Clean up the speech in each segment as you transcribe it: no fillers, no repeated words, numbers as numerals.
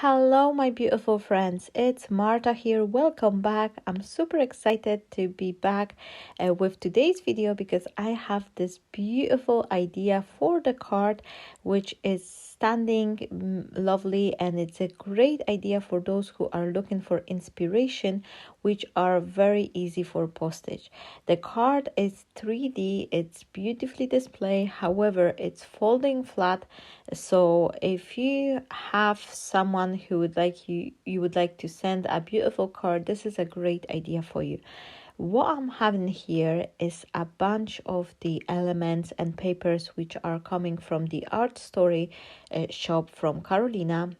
Hello, my beautiful friends. It's Marta here. Welcome back. I'm super excited to be back with today's video because I have this beautiful idea for the card, which is standing lovely, and it's a great idea for those who are looking for inspiration, which are very easy for postage. The card is 3D, it's beautifully displayed, however, it's folding flat. So if you have someone who would like you would like to send a beautiful card, this is a great idea for you. What I'm having here is a bunch of the elements and papers which are coming from the Art Story shop from Karolina,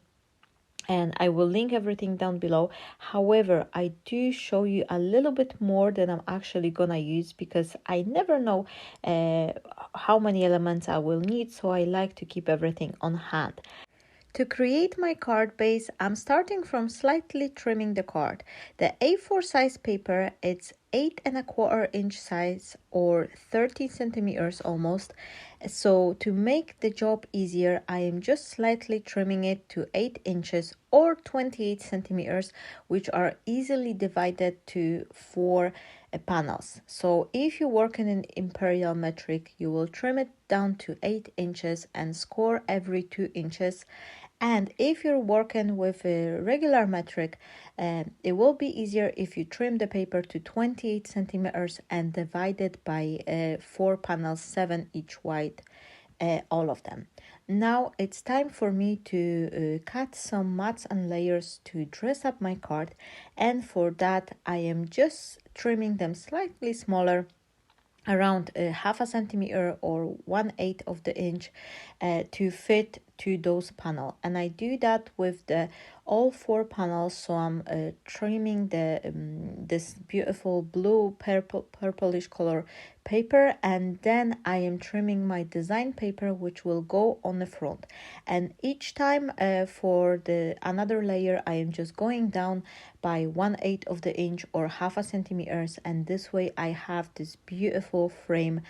and I will link everything down below. However, I do show you a little bit more than I'm actually gonna use because I never know how many elements I will need, so I like to keep everything on hand. To create my card base, I'm starting from slightly trimming the card. The A4 size paper, it's 8¼ inch size or 30 centimeters almost. So to make the job easier, I am just slightly trimming it to 8 inches or 28 centimeters, which are easily divided to 4 panels. So if you work in an imperial metric, you will trim it down to 8 inches and score every 2 inches. And if you're working with a regular metric, it will be easier if you trim the paper to 28 centimeters and divide it by 4 panels, 7 each wide, all of them. Now it's time for me to cut some mats and layers to dress up my card, and for that I am just trimming them slightly smaller, around 1/2 centimeter or 1/8 of the inch, to fit to those panels. And I do that with the all 4 panels. So I'm trimming the this beautiful blue purplish color paper, and then I am trimming my design paper, which will go on the front. And each time for the another layer, I am just going down by 1/8 of the inch or 1/2 centimeters, and this way I have this beautiful frame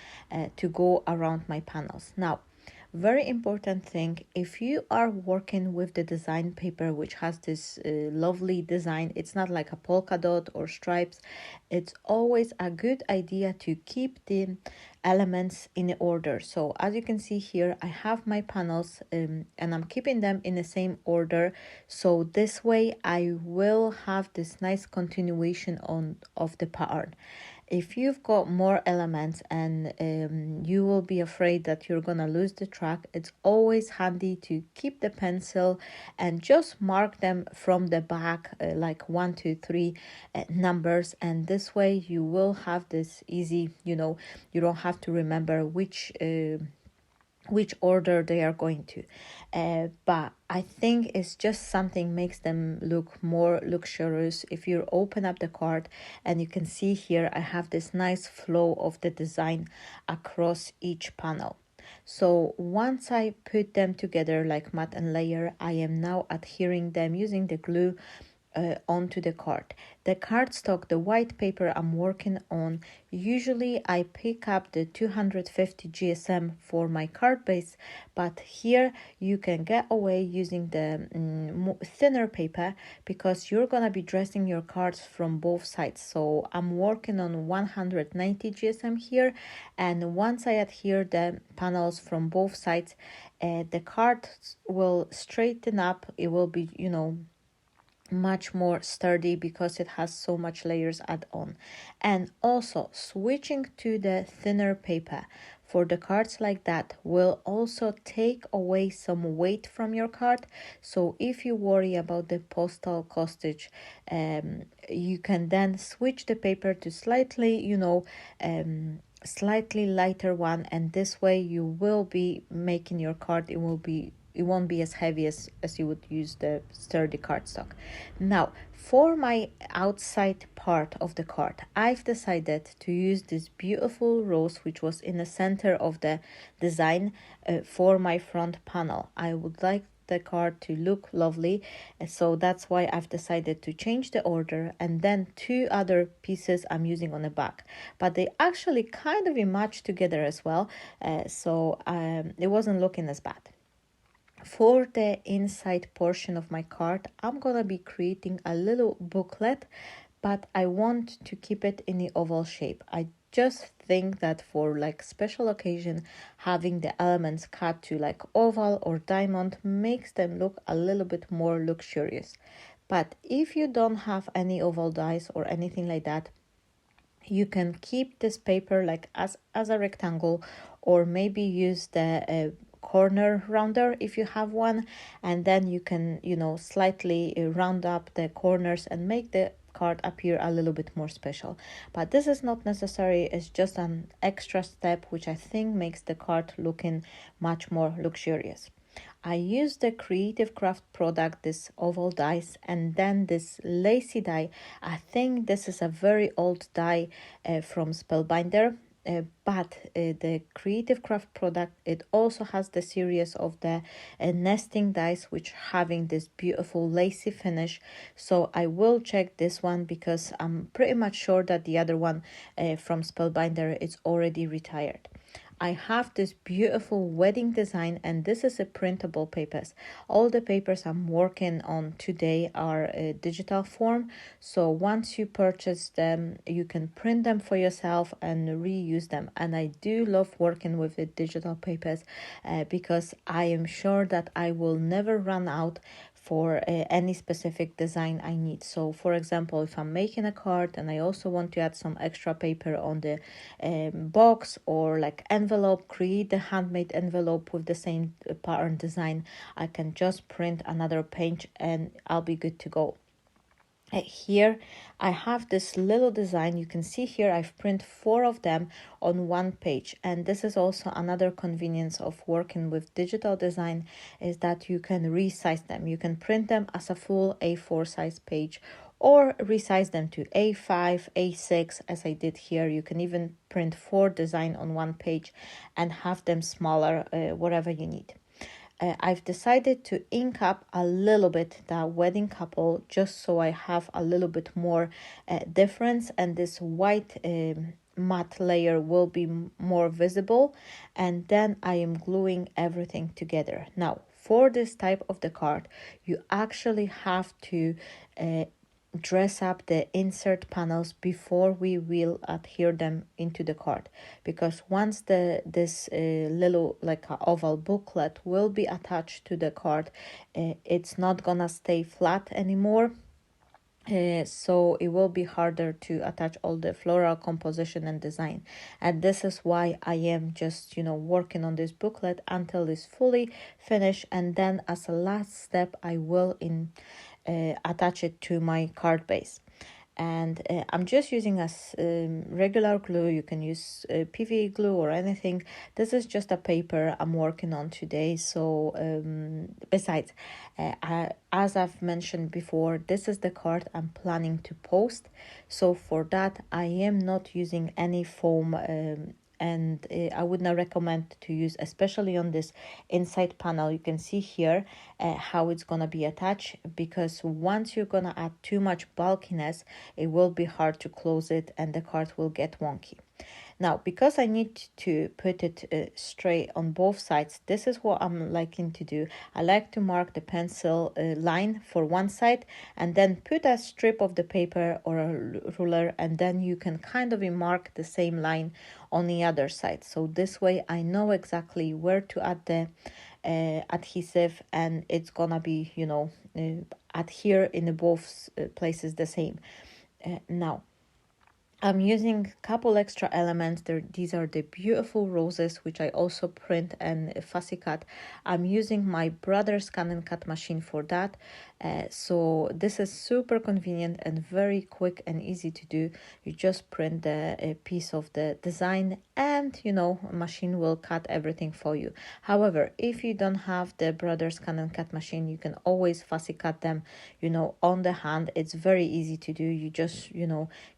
to go around my panels. Now, very important thing, if you are working with the design paper which has this lovely design, it's not like a polka dot or stripes, it's always a good idea to keep the elements in order. So as you can see here, I have my panels and I'm keeping them in the same order, so this way I will have this nice continuation of the pattern. If you've got more elements and you will be afraid that you're gonna lose the track, it's always handy to keep the pencil and just mark them from the back, like 1, 2, 3 numbers, and this way you will have this easy, you don't have to remember which order they are going to, but I think it's just something makes them look more luxurious. If you open up the card, and you can see here I have this nice flow of the design across each panel. So once I put them together like mat and layer, I am now adhering them using the glue onto the card. The cardstock, the white paper I'm working on, usually I pick up the 250 GSM for my card base, but here you can get away using the thinner paper because you're gonna be dressing your cards from both sides. So I'm working on 190 GSM here, and once I adhere the panels from both sides, the card will straighten up. It will be, much more sturdy because it has so much layers add on. And also switching to the thinner paper for the cards like that will also take away some weight from your card. So if you worry about the postal postage, you can then switch the paper to slightly lighter one, and this way you will be making your card, it won't be as heavy as you would use the sturdy cardstock. Now, for my outside part of the card, I've decided to use this beautiful rose, which was in the center of the design, for my front panel. I would like the card to look lovely, so that's why I've decided to change the order, and then 2 other pieces I'm using on the back, but they actually kind of match together as well, so it wasn't looking as bad. For the inside portion of my card, I'm gonna be creating a little booklet, but I want to keep it in the oval shape. I just think that for like special occasion, having the elements cut to like oval or diamond makes them look a little bit more luxurious. But if you don't have any oval dies or anything like that, you can keep this paper like as a rectangle, or maybe use the corner rounder if you have one, and then you can slightly round up the corners and make the card appear a little bit more special. But this is not necessary, it's just an extra step which I think makes the card looking much more luxurious. I used the Creative Craft product, this oval dies, and then this lacy die. I think this is a very old die from Spellbinder, but the Creative Craft product, it also has the series of the nesting dies, which having this beautiful lacy finish. So I will check this one because I'm pretty much sure that the other one from Spellbinder is already retired. I have this beautiful wedding design, and this is a printable papers. All the papers I'm working on today are a digital form, so once you purchase them you can print them for yourself and reuse them. And I do love working with the digital papers because I am sure that I will never run out for any specific design I need. So for example, if I'm making a card and I also want to add some extra paper on the box or like envelope, create the handmade envelope with the same pattern design, I can just print another page and I'll be good to go. Here I have this little design. You can see here I've printed 4 of them on one page, and this is also another convenience of working with digital design, is that you can resize them. You can print them as a full A4 size page or resize them to A5, A6 as I did here. You can even print 4 design on one page and have them smaller, whatever you need. I've decided to ink up a little bit the wedding couple just so I have a little bit more difference, and this white matte layer will be more visible, and then I am gluing everything together. Now for this type of the card, you actually have to dress up the insert panels before we will adhere them into the card, because once this little like a oval booklet will be attached to the card, it's not gonna stay flat anymore. So it will be harder to attach all the floral composition and design, and this is why I am just working on this booklet until it's fully finished, and then as a last step I will attach it to my card base. And I'm just using a regular glue. You can use PVA glue or anything. This is just a paper I'm working on today. So besides, as I've mentioned before, this is the card I'm planning to post. So for that I am not using any foam, and I would not recommend to use, especially on this inside panel. You can see here how it's gonna be attached, because once you're gonna add too much bulkiness, it will be hard to close it and the card will get wonky. Now, because I need to put it straight on both sides, this is what I'm liking to do. I like to mark the pencil line for one side and then put a strip of the paper or a ruler, and then you can kind of mark the same line on the other side. So this way I know exactly where to add the adhesive, and it's gonna be adhere in both places the same. Now I'm using a couple extra elements. These are the beautiful roses, which I also print and fussy cut. I'm using my brother's scan and cut machine for that. So this is super convenient and very quick and easy to do. You just print the piece of the design and machine will cut everything for you. However, if you don't have the brother's scan and cut machine, you can always fussy cut them on the hand. It's very easy to do. You just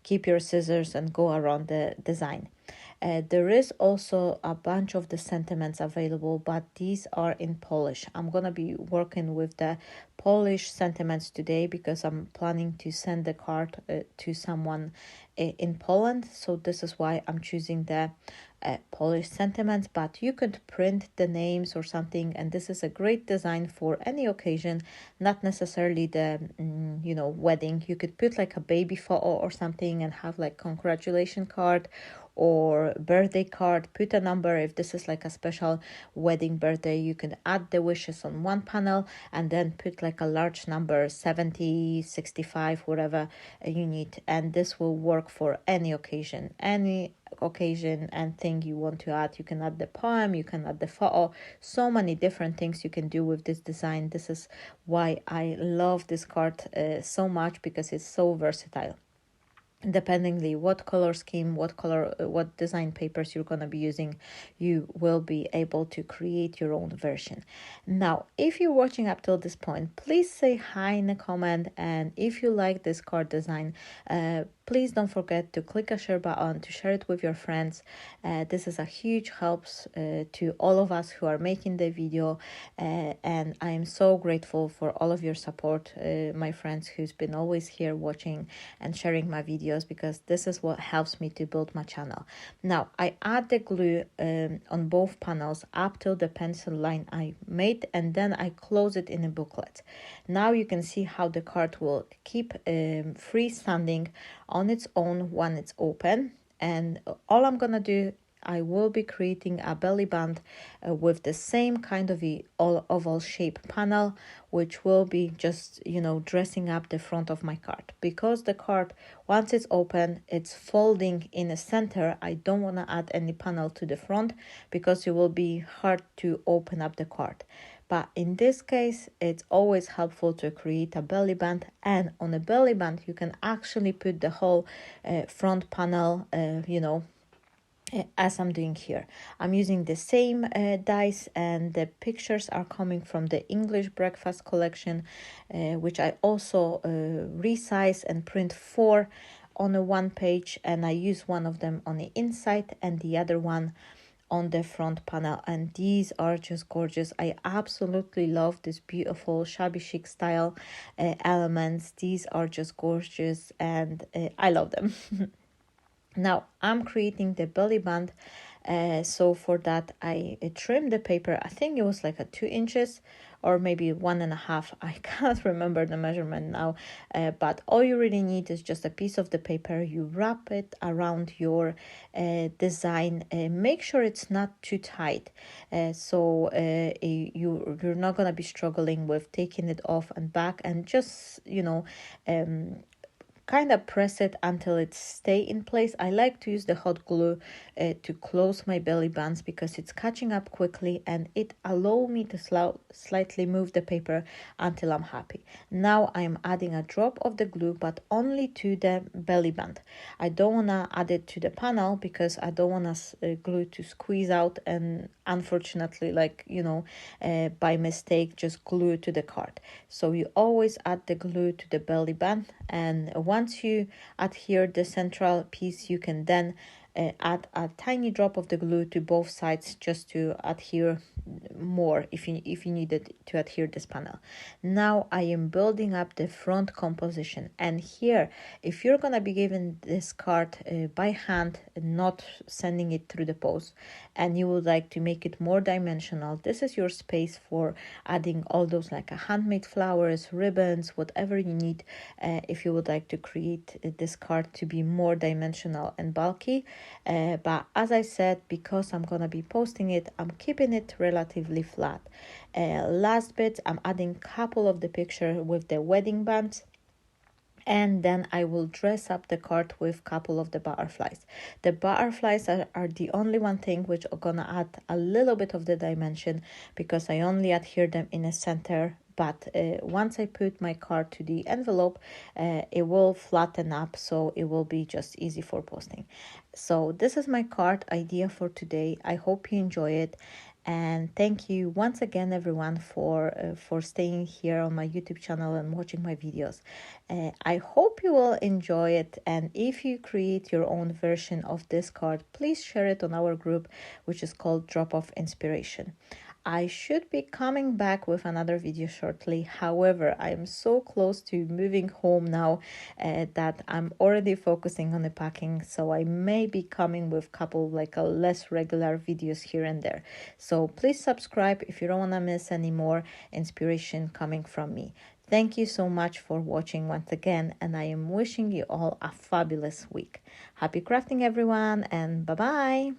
keep your scissors and go around the design. There is also a bunch of the sentiments available, but these are in Polish. I'm gonna be working with the Polish sentiments today because I'm planning to send the card to someone in Poland. So this is why I'm choosing the polished sentiments, but you could print the names or something, and this is a great design for any occasion, not necessarily the wedding. You could put like a baby photo or something and have like congratulation card or birthday card, put a number. If this is like a special wedding birthday, you can add the wishes on one panel and then put like a large number, 70, 65, whatever you need, and this will work for any occasion and thing you want to add. You can add the poem, you can add the photo, so many different things you can do with this design. This is why I love this card so much, because it's so versatile. Dependingly what color scheme, what design papers you're going to be using, you will be able to create your own version. Now, if you're watching up till this point, please say hi in the comment, and if you like this card design, please don't forget to click a share button to share it with your friends. This is a huge help to all of us who are making the video, and I am so grateful for all of your support, my friends who's been always here watching and sharing my videos, because this is what helps me to build my channel. Now, I add the glue on both panels up till the pencil line I made, and then I close it in a booklet. Now you can see how the card will keep freestanding on its own when it's open. And all I'm gonna do, I will be creating a belly band with the same kind of oval shape panel, which will be just, dressing up the front of my card. Because the card, once it's open, it's folding in the center. I don't want to add any panel to the front because it will be hard to open up the card. But in this case, it's always helpful to create a belly band, and on a belly band, you can actually put the whole front panel, as I'm doing here. I'm using the same dies, and the pictures are coming from the English breakfast collection, which I also resize and print 4 on a one page, and I use one of them on the inside and the other one on the front panel, and these are just gorgeous. I absolutely love this beautiful shabby chic style elements. These are just gorgeous, and I love them. Now I'm creating the belly band, so for that I trimmed the paper. I think it was like a 2 inches or maybe 1.5. I can't remember the measurement now, but all you really need is just a piece of the paper. You wrap it around your design. Make sure it's not too tight, so you're not gonna be struggling with taking it off and back, and just kind of press it until it stay in place. I like to use the hot glue to close my belly bands because it's catching up quickly, and it allow me to slightly move the paper until I'm happy. Now I'm adding a drop of the glue, but only to the belly band. I don't want to add it to the panel because I don't want glue to squeeze out and unfortunately, by mistake, just glue to the card. So you always add the glue to the belly band, and once you adhere the central piece, you can then add a tiny drop of the glue to both sides just to adhere more if you needed to adhere this panel. Now I am building up the front composition, and here, if you're gonna be given this card by hand, not sending it through the post, and you would like to make it more dimensional, this is your space for adding all those like handmade flowers, ribbons, whatever you need, if you would like to create this card to be more dimensional and bulky. But as I said, because I'm gonna be posting it, I'm keeping it relatively flat. Last bit, I'm adding couple of the picture with the wedding bands, and then I will dress up the card with couple of the butterflies. The butterflies are the only one thing which are gonna add a little bit of the dimension, because I only adhere them in the center. But once I put my card to the envelope, it will flatten up, so it will be just easy for posting. So this is my card idea for today. I hope you enjoy it. And thank you once again, everyone, for staying here on my YouTube channel and watching my videos. I hope you will enjoy it. And if you create your own version of this card, please share it on our group, which is called Drop of Inspiration. I should be coming back with another video shortly. However, I am so close to moving home now that I'm already focusing on the packing, so I may be coming with couple like a less regular videos here and there. So please subscribe if you don't want to miss any more inspiration coming from me. Thank you so much for watching once again, and I am wishing you all a fabulous week. Happy crafting, everyone, and bye-bye.